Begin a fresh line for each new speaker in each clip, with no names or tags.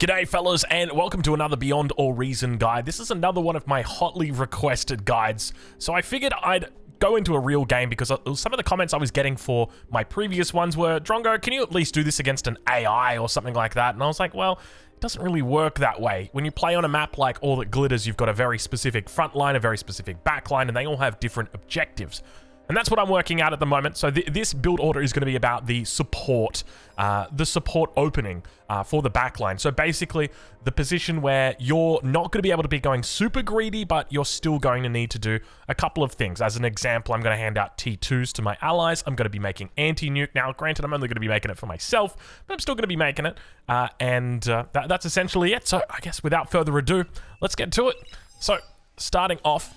G'day fellas, and welcome to another Beyond All Reason guide. This is another one of my hotly requested guides. So I figured I'd go into a real game because some of the comments I was getting for my previous ones were, Drongo, can you at least do this against an AI or something like that? And I was like, well, it doesn't really work that way. When you play on a map like All That Glitters, you've got a very specific front line, a very specific back line, and they all have different objectives. And that's what I'm working at the moment. So this build order is going to be about the support opening for the backline. So basically, the position where you're not going to be able to be going super greedy, but you're still going to need to do a couple of things. As an example, I'm going to hand out T2s to my allies. I'm going to be making anti-nuke. Now, granted, I'm only going to be making it for myself, but I'm still going to be making it. That's essentially it. So I guess without further ado, let's get to it. So starting off,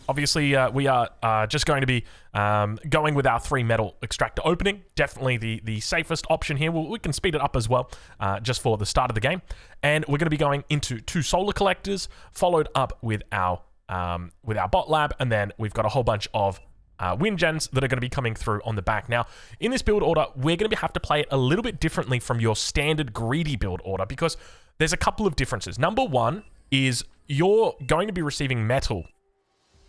obviously, we are just going to be going with our 3 metal extractor opening. Definitely the safest option here. We can speed it up as well, just for the start of the game. And we're going to be going into 2 solar collectors, followed up with our bot lab, and then we've got a whole bunch of wind gens that are going to be coming through on the back. Now, in this build order, we're going to have to play it a little bit differently from your standard greedy build order because there's a couple of differences. Number one is you're going to be receiving metal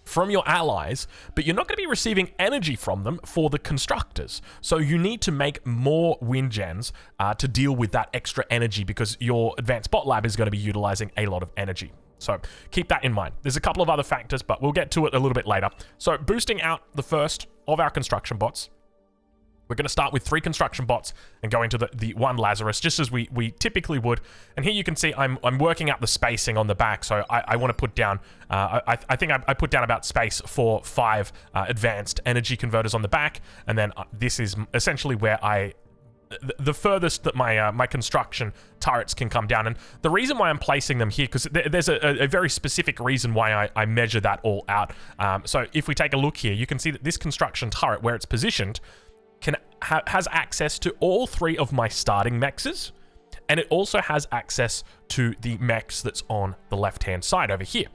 from your allies, but you're not going to be receiving energy from them for the constructors. So you need to make more wind gens to deal with that extra energy because your advanced bot lab is going to be utilizing a lot of energy. So keep that in mind. There's a couple of other factors, but we'll get to it a little bit later. So boosting out the first of our construction bots, we're going to start with 3 construction bots and go into the 1 Lazarus, just as we typically would. And here you can see I'm working out the spacing on the back, so I want to put down, I think I put down about space for 5 advanced energy converters on the back, and then this is essentially where the furthest that my construction turrets can come down. And the reason why I'm placing them here, because there's a very specific reason why I measure that all out. So if we take a look here, you can see that this construction turret, where it's positioned, has access to all 3 of my starting mexes, and it also has access to the mex that's on the left-hand side over here.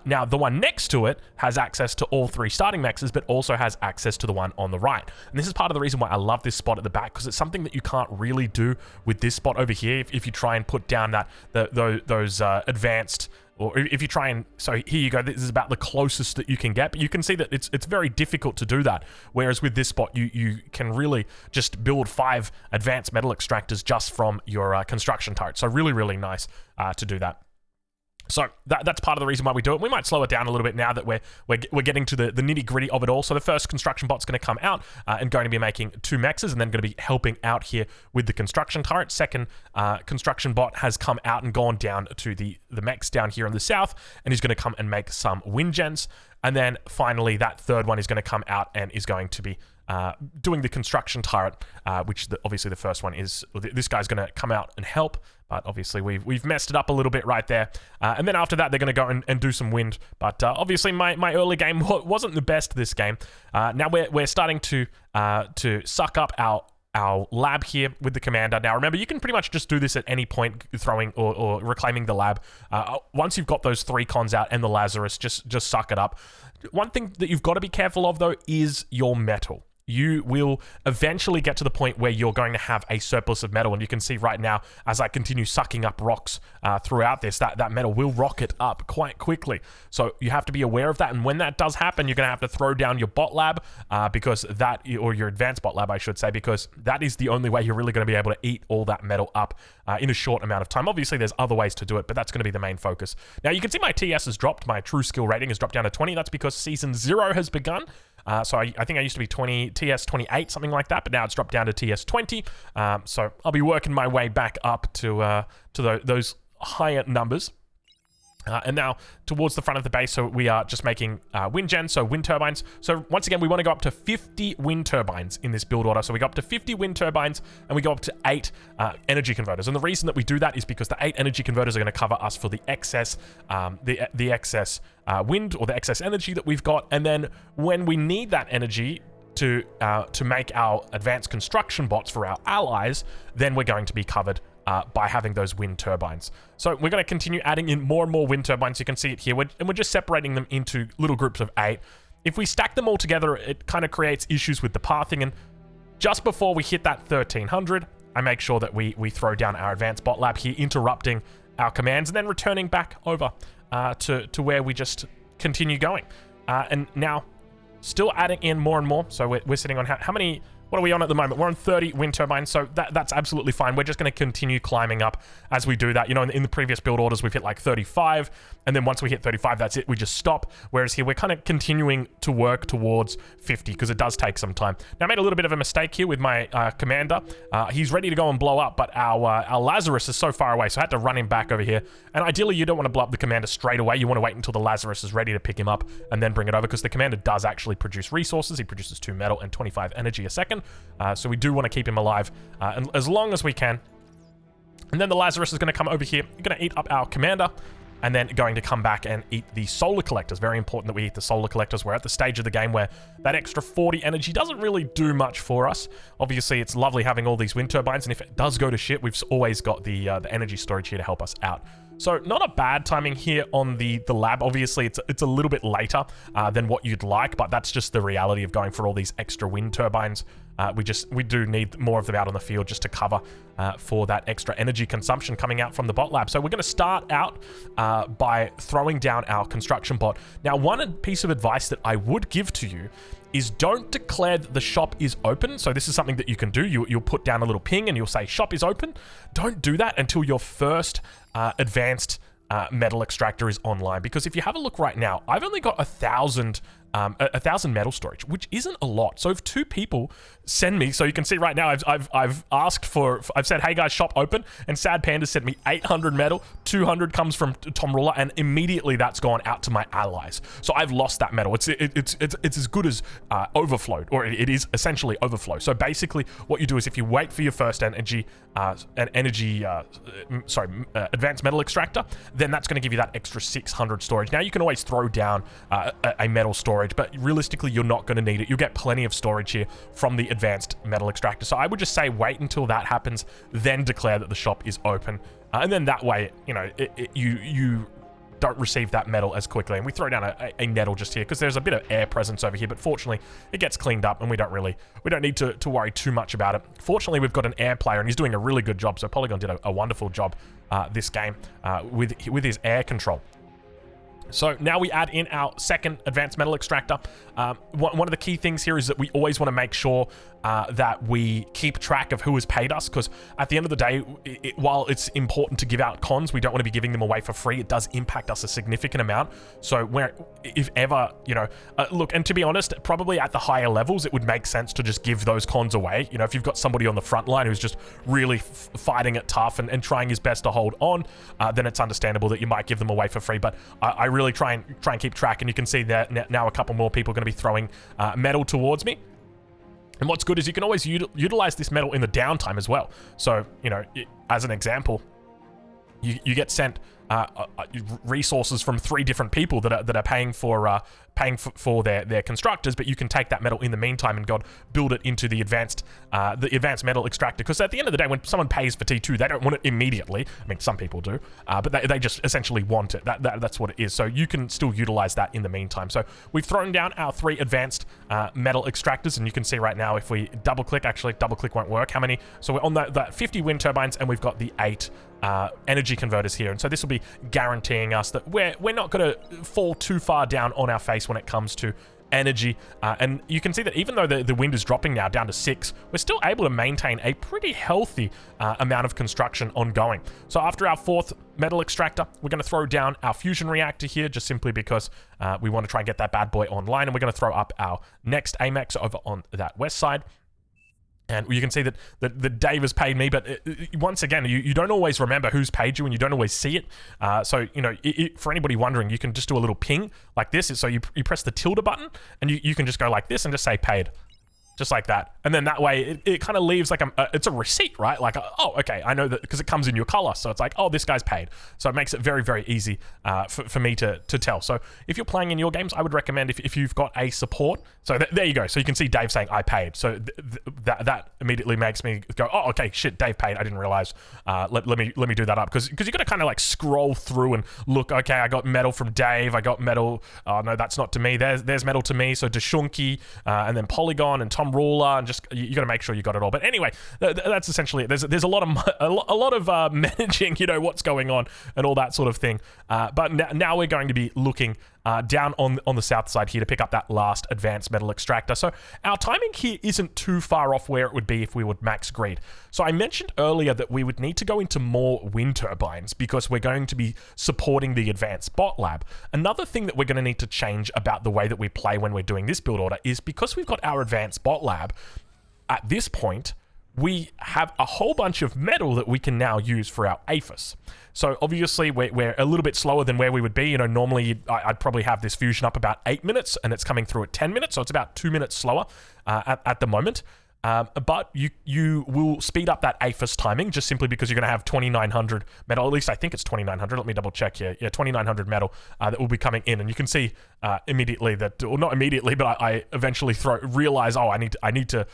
Now, the one next to it has access to all 3 starting mexes, but also has access to the one on the right. And this is part of the reason why I love this spot at the back, because it's something that you can't really do with this spot over here if you try and put down those advanced, or if you try and, so here you go, this is about the closest that you can get, but you can see that it's very difficult to do that. Whereas with this spot, you can really just build 5 advanced metal extractors just from your construction turret. So really, really nice to do that. So that's part of the reason why we do it. We might slow it down a little bit now that we're getting to the nitty-gritty of it all. So the first construction bot's going to come out and going to be making 2 mexes, and then going to be helping out here with the construction turret. Second construction bot has come out and gone down to the mex down here in the south, and he's going to come and make some wind gens. And then finally, that third one is going to come out and is going to be doing the construction turret, which obviously the first one is, this guy's going to come out and help, but obviously we've messed it up a little bit right there. And then after that, they're going to go and do some wind. But obviously my early game wasn't the best this game. Now we're starting to suck up our lab here with the commander. Now remember, you can pretty much just do this at any point, throwing or reclaiming the lab. Once you've got those 3 cons out and the Lazarus, just suck it up. One thing that you've got to be careful of, though, is your metal. You will eventually get to the point where you're going to have a surplus of metal, and you can see right now, as I continue sucking up rocks throughout this, that metal will rocket up quite quickly. So you have to be aware of that, and when that does happen, you're going to have to throw down your bot lab, or your advanced bot lab, I should say, because that is the only way you're really going to be able to eat all that metal up in a short amount of time. Obviously, there's other ways to do it, but that's going to be the main focus. Now, you can see my TS has dropped. My true skill rating has dropped down to 20. That's because Season 0 has begun. So I think I used to be TS 28, something like that, but now it's dropped down to TS 20. So I'll be working my way back up to those higher numbers. And now towards the front of the base, so we are just making wind gens, so wind turbines. So once again, we want to go up to 50 wind turbines in this build order. So we go up to 50 wind turbines, and we go up to 8 energy converters. And the reason that we do that is because the 8 energy converters are going to cover us for the excess, the excess wind or the excess energy that we've got. And then when we need that energy to make our advanced construction bots for our allies, then we're going to be covered by having those wind turbines. So we're going to continue adding in more and more wind turbines. You can see it here, and we're just separating them into little groups of 8. If we stack them all together, it kind of creates issues with the pathing, and just before we hit that 1300, I make sure that we throw down our advanced bot lab here, interrupting our commands, and then returning back over to where we just continue going. And now, still adding in more and more. So we're sitting on how many... What are we on at the moment? We're on 30 wind turbines, so that's absolutely fine. We're just going to continue climbing up as we do that. You know, in the previous build orders, we've hit like 35, and then once we hit 35, that's it. We just stop. Whereas here, we're kind of continuing to work towards 50 because it does take some time. Now, I made a little bit of a mistake here with my commander. He's ready to go and blow up, but our Lazarus is so far away, so I had to run him back over here. And ideally, you don't want to blow up the commander straight away. You want to wait until the Lazarus is ready to pick him up and then bring it over, because the commander does actually produce resources. He produces 2 metal and 25 energy a second. So we do want to keep him alive and as long as we can. And then the Lazarus is going to come over here. You're going to eat up our commander, and then going to come back and eat the solar collectors. Very important that we eat the solar collectors. We're at the stage of the game where that extra 40 energy doesn't really do much for us. Obviously, it's lovely having all these wind turbines, and if it does go to shit, we've always got the energy storage here to help us out. So not a bad timing here on the lab. Obviously, it's a little bit later than what you'd like, but that's just the reality of going for all these extra wind turbines. We do need more of them out on the field just to cover for that extra energy consumption coming out from the bot lab. So we're going to start out by throwing down our construction bot. Now, one piece of advice that I would give to you is don't declare that the shop is open. So this is something that you can do. You'll put down a little ping and you'll say shop is open. Don't do that until your first advanced metal extractor is online, because if you have a look right now, I've only got 1,000 metal storage, which isn't a lot. So if 2 people send me, so you can see right now, I've asked for, I've said, hey guys, shop open, and Sad Panda sent me 800 metal, 200 comes from Tom Ruler, and immediately that's gone out to my allies. So I've lost that metal. It's as good as overflowed, or it is essentially overflow. So basically, what you do is if you wait for your first advanced metal extractor, then that's going to give you that extra 600 storage. Now you can always throw down a metal storage, but realistically you're not going to need it. You'll get plenty of storage here from the advanced metal extractor. So I would just say wait until that happens, then declare that the shop is open, and then that way, you know, you don't receive that metal as quickly. And we throw down a nettle just here because there's a bit of air presence over here, but fortunately it gets cleaned up and we don't need to worry too much about it. Fortunately, we've got an air player and he's doing a really good job. So Polygon did a wonderful job this game with his air control. So now we add in our second advanced metal extractor. One of the key things here is that we always want to make sure that we keep track of who has paid us, because at the end of the day, while it's important to give out cons, we don't want to be giving them away for free. It does impact us a significant amount. So if ever, you know, look, and to be honest, probably at the higher levels, it would make sense to just give those cons away. You know, if you've got somebody on the front line who's just really fighting it tough and trying his best to hold on, then it's understandable that you might give them away for free. But I really try and keep track, and you can see that now a couple more people are going to be throwing metal towards me. And what's good is you can always utilize this metal in the downtime as well. So, you know, as an example, you get sent resources from 3 different people that are paying for their constructors, but you can take that metal in the meantime and build it into the advanced metal extractor. Because at the end of the day, when someone pays for T2, they don't want it immediately. I mean, some people do, but they just essentially want it. That's what it is. So you can still utilize that in the meantime. So we've thrown down our 3 advanced metal extractors, and you can see right now if we double click, actually double click won't work. How many? So we're on that 50 wind turbines, and we've got the 8 energy converters here, and so this will be guaranteeing us that we're not going to fall too far down on our face when it comes to energy. And you can see that even though the wind is dropping now down to 6, we're still able to maintain a pretty healthy amount of construction ongoing. So after our 4th metal extractor, we're going to throw down our fusion reactor here, just simply because we want to try and get that bad boy online, and we're going to throw up our next AMEX over on that west side. And you can see that Dave has paid me, but once again, you don't always remember who's paid you, and you don't always see it. So, you know, for anybody wondering, you can just do a little ping like this. So you press the tilde button, and you can just go like this and just say paid. Just like that. And then that way, it kind of leaves like it's a receipt, right? Like, oh, okay, I know that because it comes in your color. So it's like, oh, this guy's paid. So it makes it very, very easy for me to tell. So if you're playing in your games, I would recommend if you've got a support. So there you go. So you can see Dave saying, I paid. So that immediately makes me go, oh, okay, shit, Dave paid. I didn't realize. Let me do that up. Because you got to kind of like scroll through and look, okay, I got metal from Dave. I got metal. Oh, no, that's not to me. There's metal to me. So Deshunki, and then Polygon and Tom com ruler, and just you got to make sure you got it all. But anyway, that's essentially it. There's a lot of managing, you know, what's going on and all that sort of thing. But now we're going to be looking down on the south side here to pick up that last advanced metal extractor. So our timing here isn't too far off where it would be if we would max greed. So I mentioned earlier that we would need to go into more wind turbines because we're going to be supporting the advanced bot lab. Another thing that we're going to need to change about the way that we play when we're doing this build order is because we've got our advanced bot lab, at this point, we have a whole bunch of metal that we can now use for our APHIS. So obviously we're a little bit slower than where we would be. You know, normally I'd probably have this fusion up about 8 minutes and it's coming through at 10 minutes. So it's about 2 minutes slower at the moment. But you will speed up that APHIS timing just simply because you're going to have 2,900 metal. At least I think it's 2,900. Let me double check here. Yeah, 2,900 metal that will be coming in, and you can see immediately that, or not immediately, but I eventually realize, oh, I need to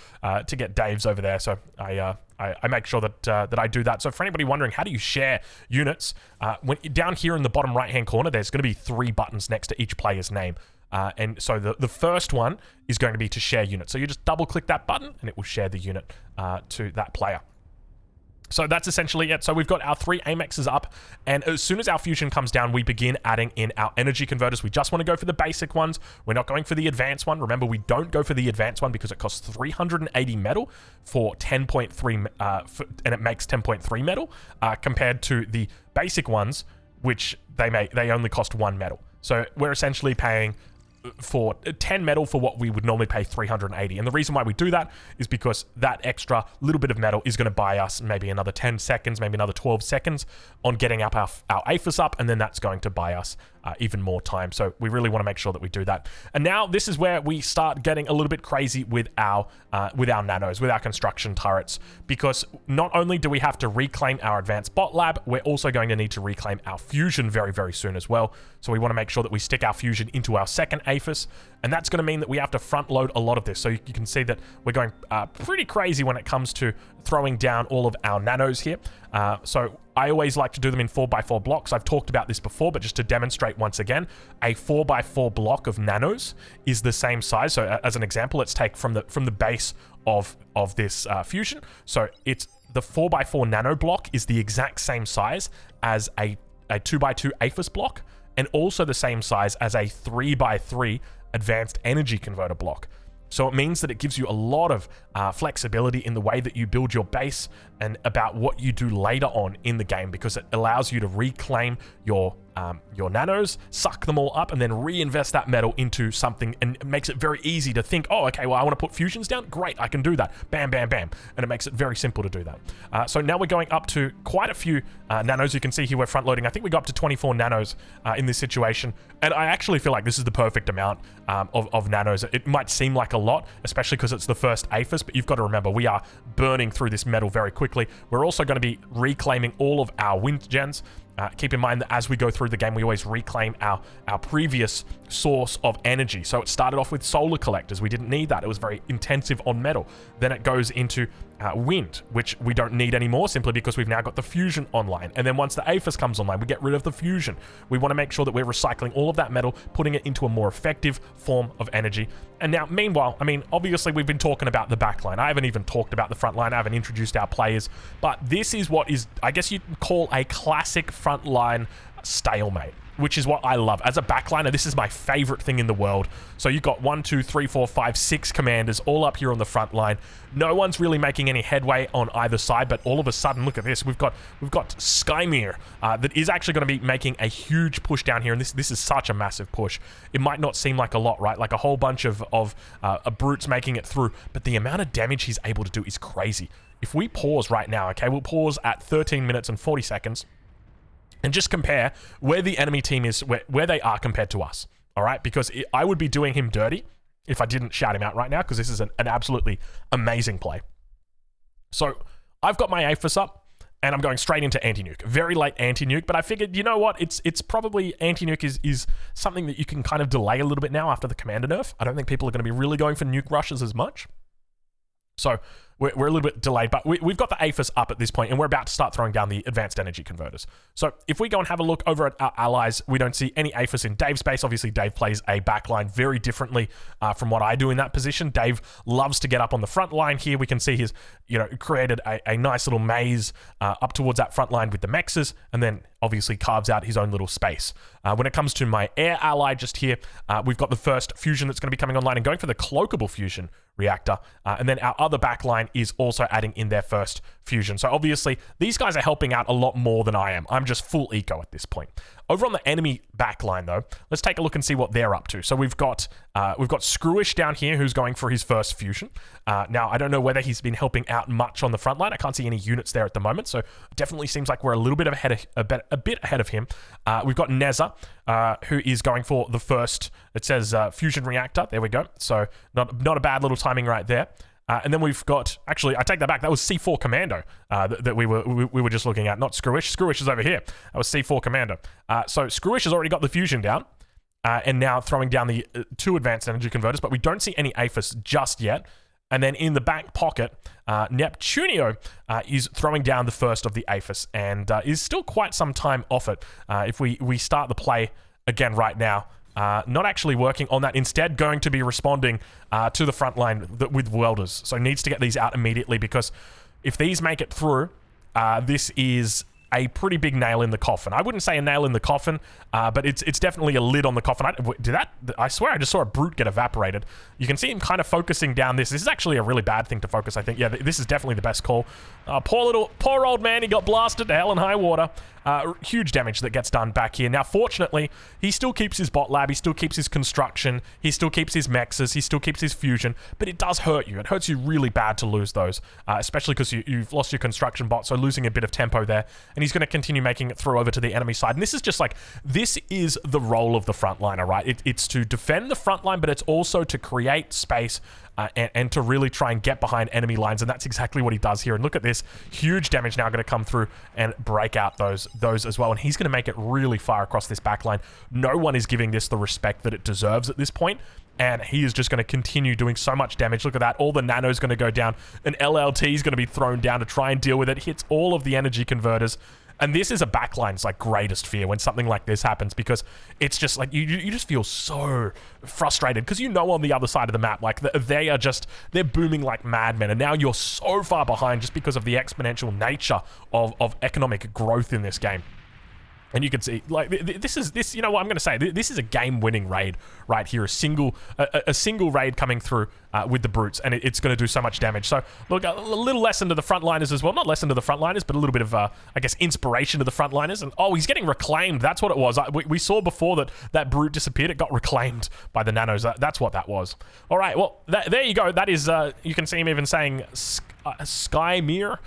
get Dave's over there. So I make sure that I do that. So for anybody wondering, how do you share units? When down here in the bottom right hand corner, there's going to be 3 buttons next to each player's name. And so the first one is going to be to share unit. So you just double click that button and it will share the unit to that player. So that's essentially it. So we've got our 3 AMEXs up, and as soon as our fusion comes down, we begin adding in our energy converters. We just want to go for the basic ones. We're not going for the advanced one. Remember, we don't go for the advanced one because it costs 380 metal for 10.3, and it makes 10.3 metal compared to the basic ones, which they only cost 1 metal. So we're essentially paying for 10 metal for what we would normally pay 380. And the reason why we do that is because that extra little bit of metal is going to buy us maybe another 10 seconds, maybe another 12 seconds on getting up our APHIS up, and then that's going to buy us even more time. So we really want to make sure that we do that. And now this is where we start getting a little bit crazy with our nanos, with our construction turrets, because not only do we have to reclaim our advanced bot lab, we're also going to need to reclaim our fusion very, very soon as well. So we want to make sure that we stick our fusion into our second APHIS, and that's going to mean that we have to front load a lot of this. So you can see that we're going pretty crazy when it comes to throwing down all of our nanos here. So I always like to do them in 4x4 blocks. I've talked about this before, but just to demonstrate once again, a 4x4 block of nanos is the same size. So as an example, let's take from the base of this fusion. So it's the 4x4 nano block is the exact same size as a 2x2 APHIS block, and also the same size as a 3x3 advanced energy converter block. So it means that it gives you a lot of flexibility in the way that you build your base and about what you do later on in the game, because it allows you to reclaim your nanos, suck them all up, and then reinvest that metal into something, and it makes it very easy to think, oh, okay, well, I want to put fusions down. Great, I can do that. Bam, bam, bam. And it makes it very simple to do that. So now we're going up to quite a few nanos. You can see here we're front loading. I think we got up to 24 nanos in this situation. And I actually feel like this is the perfect amount of nanos. It might seem like a lot, especially because it's the first APHIS, but you've got to remember, we are burning through this metal very quickly. We're also going to be reclaiming all of our wind gens. Keep in mind that as we go through the game, we always reclaim our previous source of energy. So it started off with solar collectors. We didn't need that. It was very intensive on metal. Then it goes into wind, which we don't need anymore simply because we've now got the fusion online. And then once the APHIS comes online, we get rid of the fusion. We want to make sure that we're recycling all of that metal, putting it into a more effective form of energy. And now, meanwhile, I mean, obviously we've been talking about the backline. I haven't even talked about the front line. I haven't introduced our players, but this is what is, I guess you'd call a classic frontline stalemate, which is what I love. As a backliner, this is my favorite thing in the world. So you've got 1, 2, 3, 4, 5, 6 commanders all up here on the front line. No one's really making any headway on either side, but all of a sudden, look at this. We've got Skymir that is actually going to be making a huge push down here, and this is such a massive push. It might not seem like a lot, right? Like a whole bunch of brutes making it through, but the amount of damage he's able to do is crazy. If we pause right now, okay, we'll pause at 13 minutes and 40 seconds. And just compare where the enemy team is, where they are compared to us, all right? Because I would be doing him dirty if I didn't shout him out right now, because this is an absolutely amazing play. So I've got my APHIS up, and I'm going straight into anti-nuke. Very late anti-nuke, but I figured, you know what? It's probably anti-nuke is something that you can kind of delay a little bit now after the commander nerf. I don't think people are going to be really going for nuke rushes as much. So we're a little bit delayed, but we've got the APHIS up at this point, and we're about to start throwing down the advanced energy converters. So if we go and have a look over at our allies, we don't see any APHIS in Dave's base. Obviously, Dave plays a backline very differently from what I do in that position. Dave loves to get up on the front line here. We can see he's, created a nice little maze up towards that front line with the mexes, and then obviously carves out his own little space. When it comes to my air ally just here, we've got the first fusion that's going to be coming online and going for the cloakable fusion reactor. And then our other backline is also adding in their first fusion. So obviously, these guys are helping out a lot more than I am. I'm just full eco at this point. Over on the enemy backline, though, let's take a look and see what they're up to. So we've got Screwish down here who's going for his first fusion. Now, I don't know whether he's been helping out much on the front line. I can't see any units there at the moment, so it definitely seems like we're a little bit a bit ahead of him. We've got Neza, who is going for the first, it says fusion reactor. There we go. So not a bad little timing right there. And then we've got, actually, I take that back. That was C4 Commando that we were just looking at, not Screwish. Screwish is over here. That was C4 Commando. So Screwish has already got the fusion down, and now throwing down the 2 advanced energy converters, but we don't see any APHIS just yet. And then in the back pocket, Neptunio is throwing down the first of the APHIS, and is still quite some time off it. If we start the play again right now, not actually working on that, instead going to be responding to the front line with welders. So needs to get these out immediately, because if these make it through, this is a pretty big nail in the coffin. I wouldn't say a nail in the coffin, but it's definitely a lid on the coffin. I swear I just saw a brute get evaporated. You can see him kind of focusing down this. This is actually a really bad thing to focus, I think. Yeah, this is definitely the best call. Poor old man, he got blasted to hell and high water. Huge damage that gets done back here. Now, fortunately, he still keeps his bot lab, he still keeps his construction, he still keeps his mexes, he still keeps his fusion, but it does hurt you. It hurts you really bad to lose those, especially because you've lost your construction bot, so losing a bit of tempo there, and he's going to continue making it through over to the enemy side. And this is just like, this is the role of the frontliner, right? It's to defend the front line, but it's also to create space and to really try and get behind enemy lines, and that's exactly what he does here. And look at this, huge damage now going to come through and break out those as well, and he's going to make it really far across this backline. No one is giving this the respect that it deserves at this point, and he is just going to continue doing so much damage. Look at that, all the nano's going to go down, an LLT is going to be thrown down to try and deal with it, hits all of the energy converters. And this is a backline's like greatest fear when something like this happens, because it's just like you just feel so frustrated, because on the other side of the map, like they're booming like madmen, and now you're so far behind just because of the exponential nature of economic growth in this game. And you can see, like, this, you know what I'm going to say? This is a game-winning raid right here. A single raid coming through with the brutes, and it's going to do so much damage. So, look, a little lesson to the frontliners as well. Not lesson to the frontliners, but a little bit of, I guess, inspiration to the frontliners. And, oh, he's getting reclaimed. That's what it was. We saw before that brute disappeared. It got reclaimed by the nanos. That's what that was. All right, well, there you go. That is, you can see him even saying... Skymere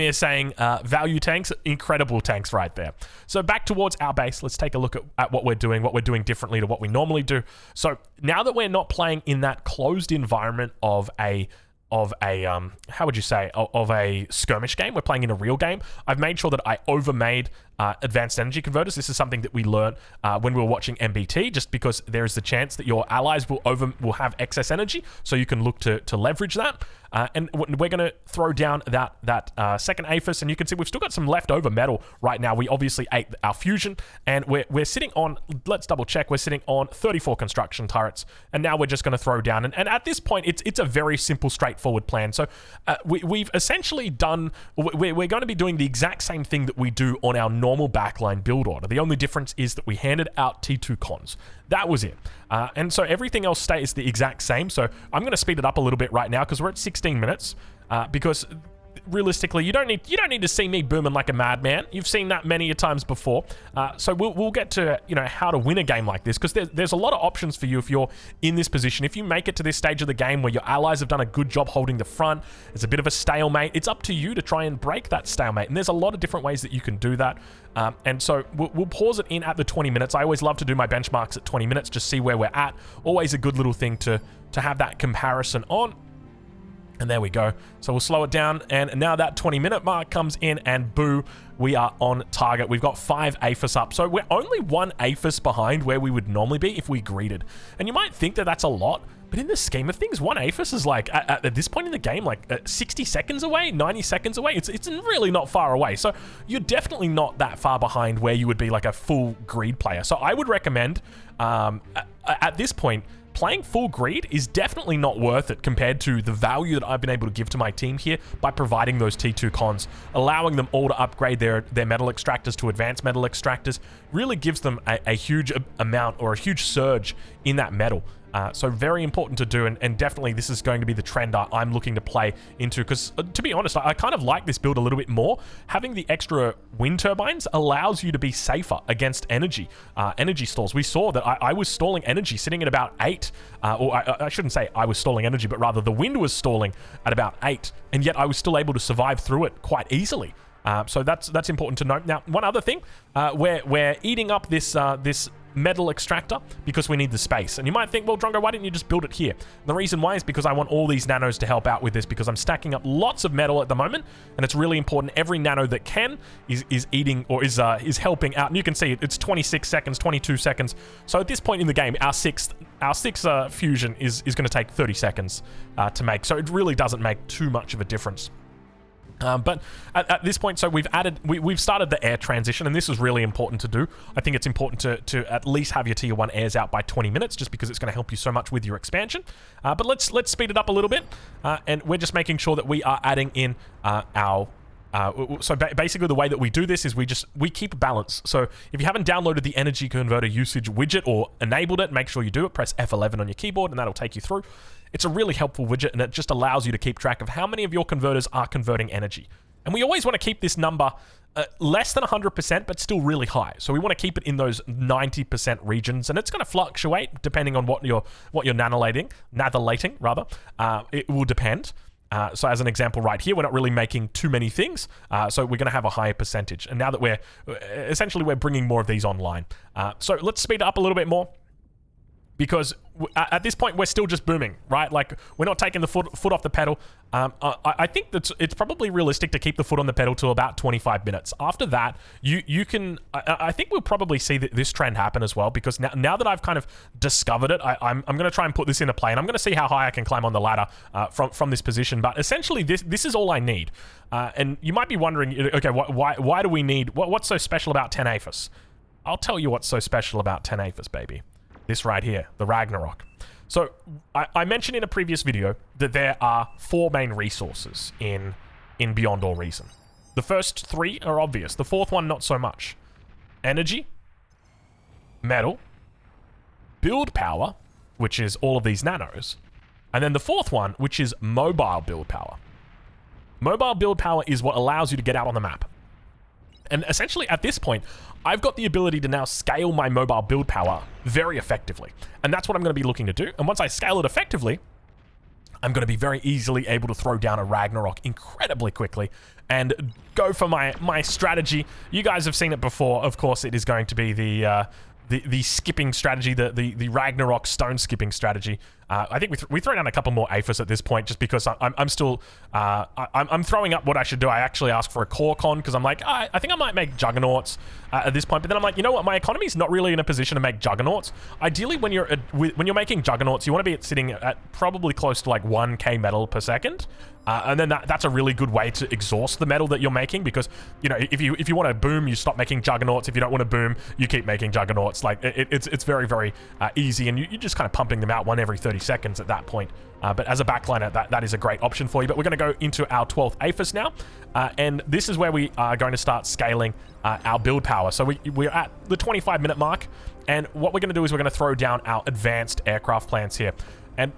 saying value tanks, incredible tanks right there. So back towards our base, let's take a look at what we're doing differently to what we normally do. So now that we're not playing in that closed environment of a how would you say, of a skirmish game, we're playing in a real game. I've made sure that I overmade advanced energy converters. This is something that we learned when we were watching MBT, just because there is the chance that your allies will have excess energy, so you can look to leverage that. And we're going to throw down that second APHIS, and you can see we've still got some leftover metal right now. We obviously ate our fusion, and we're sitting on, let's double check, we're sitting on 34 construction turrets, and now we're just going to throw down. And at this point, it's a very simple, straightforward plan. So we've essentially done, we're going to be doing the exact same thing that we do on our normal backline build order. The only difference is that we handed out T2 cons. That was it. And so everything else stays the exact same. So I'm going to speed it up a little bit right now, because we're at 16 minutes, because realistically, you don't need to see me booming like a madman. You've seen that many a times before. So we'll get to how to win a game like this, because there's a lot of options for you if you're in this position. If you make it to this stage of the game where your allies have done a good job holding the front, it's a bit of a stalemate. It's up to you to try and break that stalemate, and there's a lot of different ways that you can do that. And so we'll pause it in at the 20 minutes. I always love to do my benchmarks at 20 minutes, just see where we're at. Always a good little thing to have that comparison on. And there we go. So we'll slow it down. And now that 20-minute mark comes in and boo, we are on target. We've got 5 APHIS up. So we're only 1 APHIS behind where we would normally be if we greeded. And you might think that that's a lot, but in the scheme of things, 1 APHIS is like, at this point in the game, like 60 seconds away, 90 seconds away. It's really not far away. So you're definitely not that far behind where you would be like a full greed player. So I would recommend, at this point, playing full greed is definitely not worth it compared to the value that I've been able to give to my team here by providing those T2 cons. Allowing them all to upgrade their metal extractors to advanced metal extractors really gives them a huge amount or a huge surge in that metal. So very important to do, and definitely this is going to be the trend I'm looking to play into, because to be honest, I kind of like this build a little bit more. Having the extra wind turbines allows you to be safer against energy stalls. We saw that I was stalling energy sitting at about 8, or I shouldn't say I was stalling energy, but rather the wind was stalling at about 8, and yet I was still able to survive through it quite easily. So that's important to note. Now, one other thing, we're eating up this metal extractor because we need the space. And you might think, well, Drongo, why didn't you just build it here? And the reason why is because I want all these nanos to help out with this, because I'm stacking up lots of metal at the moment, and it's really important. Every nano that can is eating or is helping out. And you can see it's 26 seconds, 22 seconds. So at this point in the game, our sixth fusion is going to take 30 seconds to make. So it really doesn't make too much of a difference. But at this point, so we've started the air transition, and this is really important to do. I think it's important to at least have your tier 1 airs out by 20 minutes, just because it's going to help you so much with your expansion. But let's speed it up a little bit, and we're just making sure that we are adding in basically the way that we do this is we keep balance. So if you haven't downloaded the energy converter usage widget or enabled it, make sure you do it. Press F11 on your keyboard, and that'll take you through. It's a really helpful widget, and it just allows you to keep track of how many of your converters are converting energy. And we always want to keep this number less than 100%, but still really high. So we want to keep it in those 90% regions, and it's going to fluctuate depending on what you're nathalating rather. It will depend. So as an example right here, we're not really making too many things, so we're going to have a higher percentage. And now that we're bringing more of these online. So let's speed it up a little bit more, because at this point, we're still just booming, right? Like, we're not taking the foot off the pedal. I think that it's probably realistic to keep the foot on the pedal till about 25 minutes. After that, you can... I think we'll probably see this trend happen as well, because now that I've kind of discovered it, I'm going to try and put this into play, and I'm going to see how high I can climb on the ladder from this position. But essentially, this is all I need. And you might be wondering, okay, why do we need... What's so special about 10 APHIS? I'll tell you what's so special about 10 APHIS, baby. This right here, the RAGNAROK. So I mentioned in a previous video that there are 4 main resources in Beyond All Reason. The first 3 are obvious. The 4th one, not so much. Energy, metal, build power, which is all of these nanos, and then the 4th one, which is mobile build power. Mobile build power is what allows you to get out on the map. And essentially, at this point, I've got the ability to now scale my mobile build power very effectively. And that's what I'm going to be looking to do. And once I scale it effectively, I'm going to be very easily able to throw down a RAGNAROK incredibly quickly and go for my strategy. You guys have seen it before. Of course, it is going to be the skipping strategy, the RAGNAROK stone skipping strategy. I think we throw down a couple more APHIS at this point, just because I'm still I'm throwing up what I should do. I actually ask for a core con, because I'm like, I think I might make juggernauts at this point. But then I'm like, you know what? My economy is not really in a position to make juggernauts. Ideally, when you're making juggernauts, you want to be sitting at probably close to like 1k metal per second. And then that's a really good way to exhaust the metal that you're making, because, you know, if you want to boom, you stop making juggernauts. If you don't want to boom, you keep making juggernauts. Like, it's very, very easy, and you're just kind of pumping them out one every 30 seconds at that point. But as a backliner, that is a great option for you. But we're going to go into our 12th APHIS now, and this is where we are going to start scaling our build power. So we're at the 25-minute mark, and what we're going to do is we're going to throw down our advanced aircraft plans here. And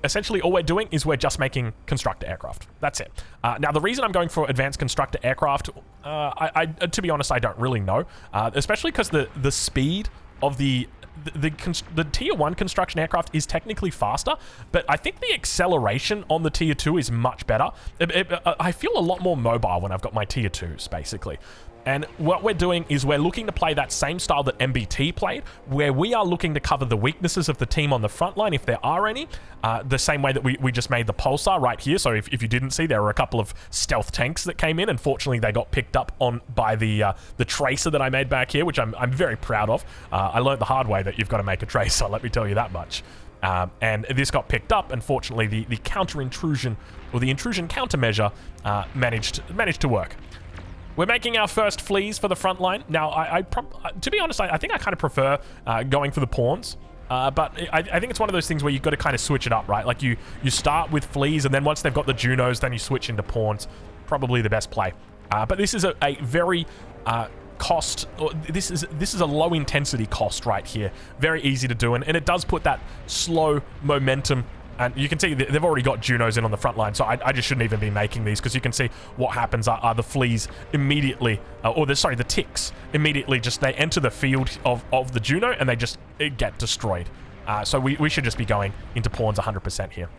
essentially, all we're doing is we're just making constructor aircraft. That's it. Now, the reason I'm going for advanced constructor aircraft, to be honest, I don't really know. Especially because the speed of the tier 1 construction aircraft is technically faster, but I think the acceleration on the tier 2 is much better. I feel a lot more mobile when I've got my tier 2s, basically. And what we're doing is we're looking to play that same style that MBT played, where we are looking to cover the weaknesses of the team on the front line, if there are any, the same way that we just made the Pulsar right here. So if you didn't see, there were a couple of stealth tanks that came in. Unfortunately, they got picked up on by the tracer that I made back here, which I'm very proud of. I learned the hard way that you've got to make a tracer, let me tell you that much. And this got picked up. Unfortunately, the counter-intrusion, or the intrusion countermeasure, managed to work. We're making our first fleas for the front line. Now, to be honest, I think I kind of prefer going for the pawns. But I think it's one of those things where you've got to kind of switch it up, right? Like you start with fleas, and then once they've got the Junos, then you switch into pawns. Probably the best play. But this is a very cost. This is a low intensity cost right here. Very easy to do, and it does put that slow momentum. And you can see they've already got Junos in on the front line, so I just shouldn't even be making these, because you can see what happens are the fleas immediately, the ticks immediately they enter the field of the Juno, and they just get destroyed. So we should just be going into pawns 100% here.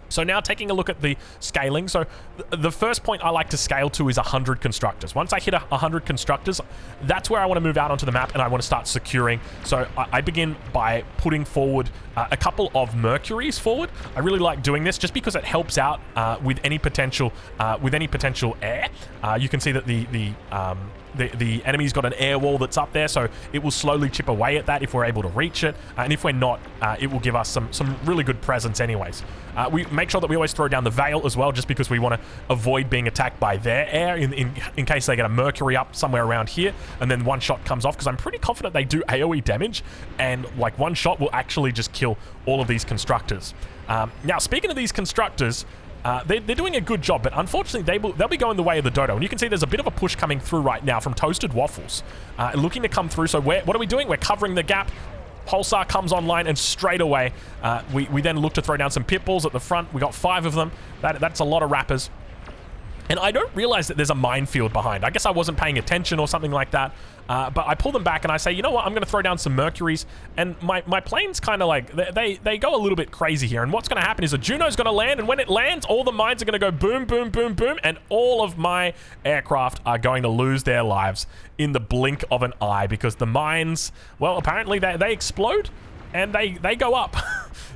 So now taking a look at the scaling. So the first point I like to scale to is 100 constructors. Once I hit 100 constructors, that's where I want to move out onto the map, and I want to start securing. So I begin by putting forward a couple of Mercuries forward. I really like doing this just because it helps out with any potential air. You can see that the enemy's got an air wall that's up there, so it will slowly chip away at that if we're able to reach it, and if we're not, it will give us some really good presence anyways. We make sure that we always throw down the Veil as well, just because we want to avoid being attacked by their air in case they get a Mercury up somewhere around here, and then one shot comes off, because I'm pretty confident they do AoE damage, and like one shot will actually just kill all of these constructors. Now, speaking of these constructors, they're doing a good job, but unfortunately they'll be going the way of the Dodo. And you can see there's a bit of a push coming through right now from Toasted Waffles, looking to come through. So what are we doing? We're covering the gap. Pulsar comes online, and straight away we then look to throw down some Pitbulls at the front. We got 5 of them. That's a lot of Rappers. And I don't realize that there's a minefield behind. I guess I wasn't paying attention or something like that. But I pull them back and I say, you know what, I'm going to throw down some Mercuries. And my plane's kind of like, they go a little bit crazy here. And what's going to happen is a Juno's going to land. And when it lands, all the mines are going to go boom, boom, boom, boom. And all of my aircraft are going to lose their lives in the blink of an eye. Because the mines, well, apparently they explode. And they go up.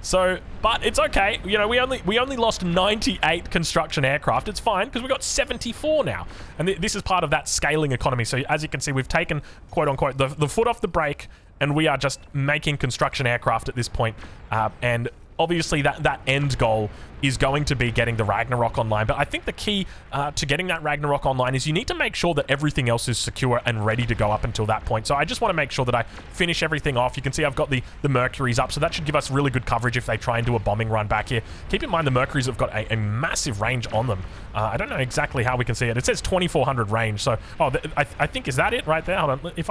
So, but it's okay. You know, we only lost 98 construction aircraft. It's fine, because we got 74 now. And this is part of that scaling economy. So as you can see, we've taken, quote unquote, the foot off the brake, and we are just making construction aircraft at this point. And obviously that end goal is going to be getting the Ragnarok online. But I think the key to getting that Ragnarok online is you need to make sure that everything else is secure and ready to go up until that point. So I just want to make sure that I finish everything off. You can see I've got the Mercuries up, so that should give us really good coverage if they try and do a bombing run back here. Keep in mind the Mercuries have got a massive range on them. I don't know exactly how we can see it. It says 2400 range, so I think, is that it right there? Hold on. If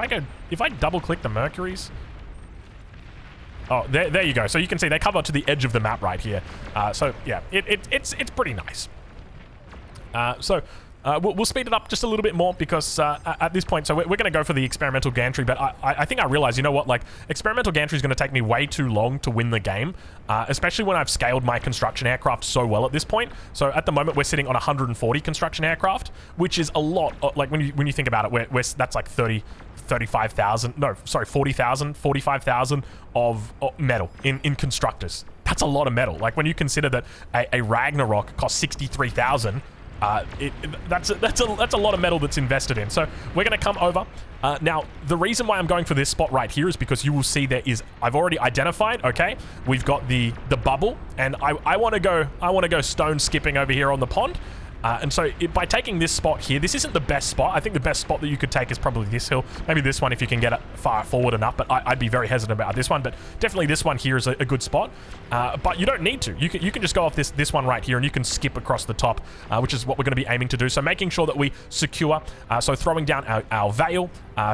I double click the Mercuries, oh, there you go. So you can see they cover to the edge of the map right here. So yeah, it's pretty nice. We'll speed it up just a little bit more, because at this point, so we're going to go for the experimental gantry, but I think I realize, you know what, like, experimental gantry is going to take me way too long to win the game, especially when I've scaled my construction aircraft so well at this point. So at the moment, we're sitting on 140 construction aircraft, which is a lot. Like, when you think about it, that's like 35,000, no, sorry, 40,000, 45,000 of metal in constructors. That's a lot of metal. Like, when you consider that a Ragnarok costs 63,000, that's a lot of metal that's invested in. So we're going to come over. Now, the reason why I'm going for this spot right here is because you will see I've already identified, okay, we've got the bubble, and I want to go stone skipping over here on the pond. And so by taking this spot here, this isn't the best spot. I think the best spot that you could take is probably this hill. Maybe this one if you can get it far forward enough, but I'd be very hesitant about this one. But definitely this one here is a good spot. But you don't need to. You can just go off this one right here, and you can skip across the top, which is what we're going to be aiming to do. So making sure that we secure, so throwing down our Veil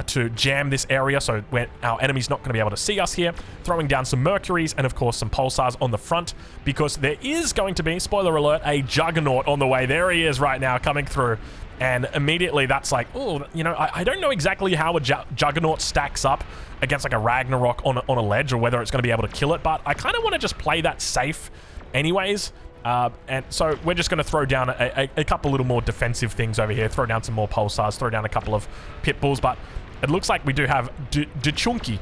to jam this area so our enemy's not going to be able to see us here. Throwing down some Mercuries and, of course, some Pulsars on the front, because there is going to be, spoiler alert, a Juggernaut on the way. There he is right now coming through. And immediately that's like, oh, you know, I don't know exactly how a Juggernaut stacks up against like a Ragnarok on a ledge, or whether it's going to be able to kill it, but I kind of want to just play that safe anyways. And so we're just going to throw down a couple little more defensive things over here. Throw down some more pulsars. Throw down a couple of pit bulls. But it looks like we do have Dechukni,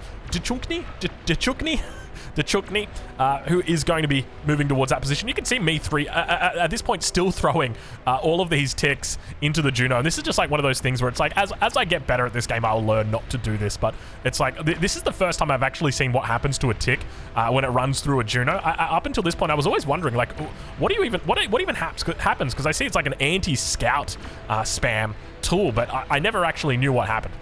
who is going to be moving towards that position. You can see me at this point still throwing all of these ticks into the Juno. And this is just like one of those things where it's like, as I get better at this game, I'll learn not to do this. But it's like, this is the first time I've actually seen what happens to a tick when it runs through a Juno. Up until this point, I was always wondering, like, what even happens? Because I see it's like an anti-scout spam tool, but I never actually knew what happened.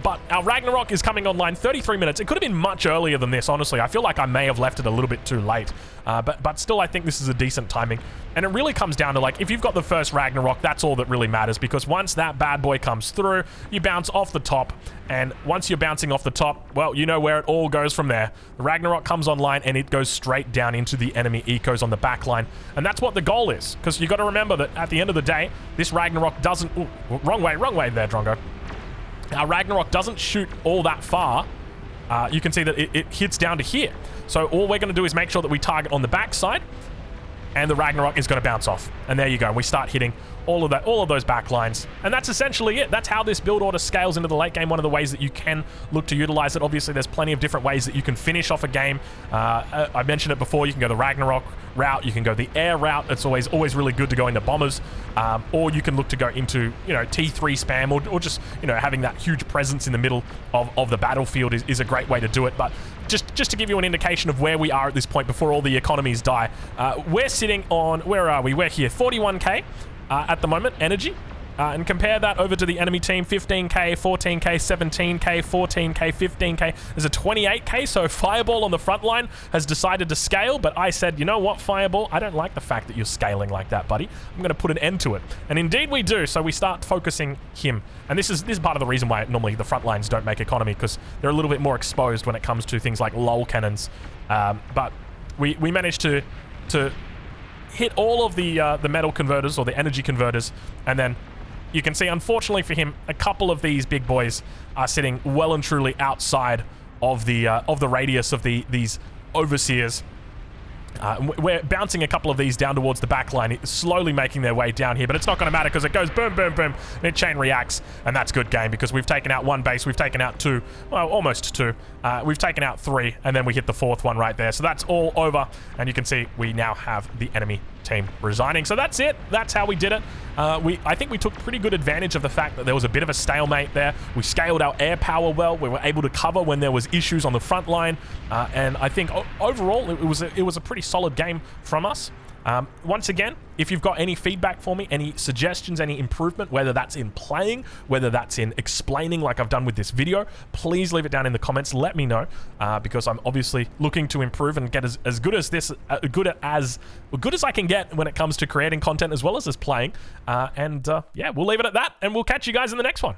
But our Ragnarok is coming online 33 minutes. It could have been much earlier than this, honestly. I feel like I may have left it a little bit too late. But still, I think this is a decent timing. And it really comes down to, like, if you've got the first Ragnarok, that's all that really matters. Because once that bad boy comes through, you bounce off the top. And once you're bouncing off the top, well, you know where it all goes from there. The Ragnarok comes online, and it goes straight down into the enemy ecos on the back line. And that's what the goal is. Because you got to remember that at the end of the day, this Ragnarok doesn't... Ooh, wrong way there, Drongo. Our Ragnarok doesn't shoot all that far. You can see that it hits down to here. So all we're going to do is make sure that we target on the backside, and the Ragnarok is going to bounce off. And there you go. We start hitting all of those back lines. And that's essentially it. That's how this build order scales into the late game. One of the ways that you can look to utilize it. Obviously, there's plenty of different ways that you can finish off a game. I mentioned it before. You can go the Ragnarok route. You can go the air route. It's always really good to go into bombers. Or you can look to go into, T3 spam, or just, having that huge presence in the middle of the battlefield is a great way to do it. But just to give you an indication of where we are at this point before all the economies die, we're sitting on, where are we? We're here, 41k at the moment, energy. And compare that over to the enemy team, 15k, 14k, 17k, 14k, 15k. There's a 28k, so Fireball on the front line has decided to scale, but I said, you know what, Fireball, I don't like the fact that you're scaling like that, buddy. I'm going to put an end to it. And indeed we do, so we start focusing him. And this is part of the reason why normally the front lines don't make economy, because they're a little bit more exposed when it comes to things like lull cannons. But we managed to hit all of the metal converters, or the energy converters, and then you can see, unfortunately for him, a couple of these big boys are sitting well and truly outside of the radius of these overseers. We're bouncing a couple of these down towards the back line, slowly making their way down here, but it's not going to matter because it goes boom, boom, boom, and it chain reacts, and that's good game because we've taken out one base, we've taken out two, well, almost two. We've taken out three, and then we hit the fourth one right there. So that's all over, and you can see we now have the enemy team resigning. So that's it. That's how we did it. I think we took pretty good advantage of the fact that there was a bit of a stalemate there. We scaled our air power well. We were able to cover when there was issues on the front line, and I think overall it was a pretty solid game from us. Once again, if you've got any feedback for me, any suggestions, any improvement, whether that's in playing, whether that's in explaining like I've done with this video, please leave it down in the comments. Let me know, because I'm obviously looking to improve and get as good as this, good as I can get when it comes to creating content as well as playing. Yeah, we'll leave it at that, and we'll catch you guys in the next one.